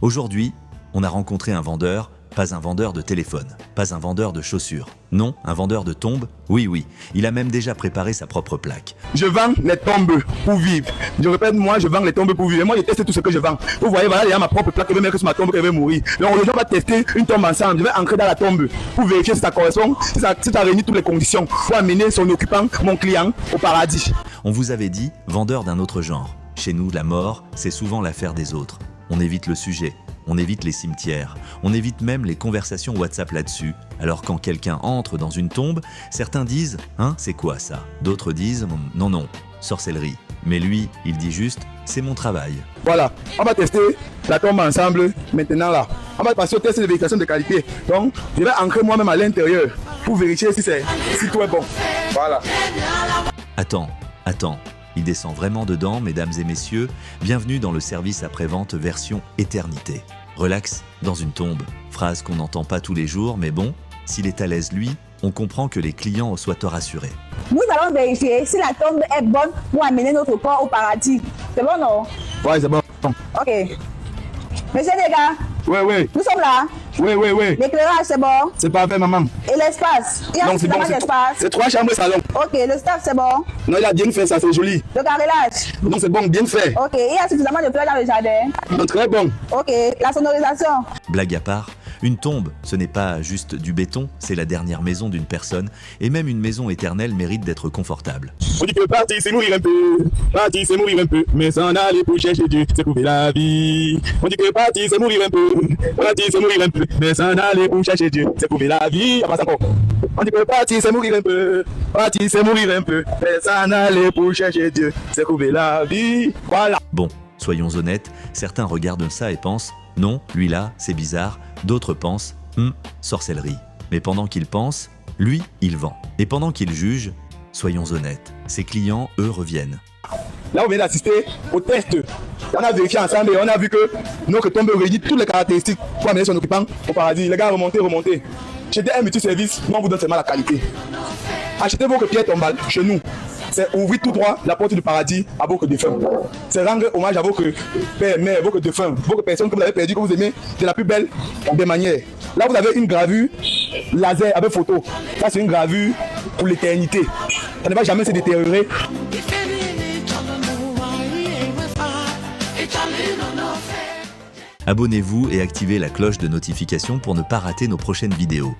Aujourd'hui, on a rencontré un vendeur, pas un vendeur de téléphone, pas un vendeur de chaussures. Non, un vendeur de tombes. Oui, il a même déjà préparé sa propre plaque. Je vends les tombes pour vivre. Je répète, moi, je vends les tombes pour vivre. Et moi, je teste tout ce que je vends. Vous voyez, voilà, il y a ma propre plaque. Je vais mettre sur ma tombe que je vais mourir. Donc, aujourd'hui, on va tester une tombe ensemble. Je vais entrer dans la tombe pour vérifier si ça correspond, si ça réunit toutes les conditions pour amener son occupant, mon client, au paradis. On vous avait dit, vendeur d'un autre genre. Chez nous, la mort, c'est souvent l'affaire des autres. On évite le sujet. On évite les cimetières, on évite même les conversations WhatsApp là-dessus. Alors quand quelqu'un entre dans une tombe, certains disent « Hein, c'est quoi ça ?» D'autres disent « Non, sorcellerie ». Mais lui, il dit juste « C'est mon travail ». Voilà, on va tester la tombe ensemble maintenant là. On va passer au test de vérification de qualité. Donc, je vais ancrer moi-même à l'intérieur pour vérifier si tout est bon. Voilà. Attends. Il descend vraiment dedans, mesdames et messieurs. Bienvenue dans le service après-vente version éternité. Relax dans une tombe. Phrase qu'on n'entend pas tous les jours, mais bon, s'il est à l'aise lui, on comprend que les clients soient rassurés. Nous allons vérifier si la tombe est bonne pour amener notre corps au paradis. C'est bon, non? Ouais, c'est bon. Ok. Monsieur les gars, Ouais. nous sommes là. Ouais. L'éclairage, c'est bon. C'est parfait, maman. Et l'espace? Il y a Non, c'est bon. suffisamment d'espace. C'est 3 chambres salon. Ok, le staff, c'est bon. Non, il a bien fait ça, c'est joli. Le carrelage? Non, c'est bon, bien fait. Ok, il y a suffisamment de fleurs dans le jardin. Non, très bon. Ok, la sonorisation? Blague à part, une tombe, ce n'est pas juste du béton, c'est la dernière maison d'une personne, et même une maison éternelle mérite d'être confortable. On dit que partir c'est mourir un peu, partir c'est mourir un peu, mais s'en aller pour chercher Dieu, c'est trouver la vie. On dit que partir c'est mourir un peu, partir c'est mourir un peu, mais s'en aller pour chercher Dieu, c'est trouver la vie. Ça passe encore. On dit que partir c'est mourir un peu, partir c'est mourir un peu, mais s'en aller pour chercher Dieu, c'est trouver la vie. Voilà. Bon, soyons honnêtes, certains regardent ça et pensent « Non, lui là, c'est bizarre », d'autres pensent « sorcellerie ». Mais pendant qu'ils pensent, lui, il vend. Et pendant qu'il juge, soyons honnêtes, ses clients, eux, reviennent. Là, on vient d'assister au test. On a vérifié ensemble et on a vu que notre tombe réunit toutes les caractéristiques pour amener son occupant au paradis. Les gars, remontez. J'étais un multi-service, nous on vous donne seulement la qualité. Achetez vos pierres tombales chez nous. C'est ouvrir tout droit la porte du paradis à vos défunts. C'est rendre hommage à vos pères, mères, vos défunts, vos personnes que vous avez perdues, que vous aimez de la plus belle des manières. Là, vous avez une gravure laser avec photo. Ça, c'est une gravure pour l'éternité. Ça ne va jamais se détériorer. Abonnez-vous et activez la cloche de notification pour ne pas rater nos prochaines vidéos.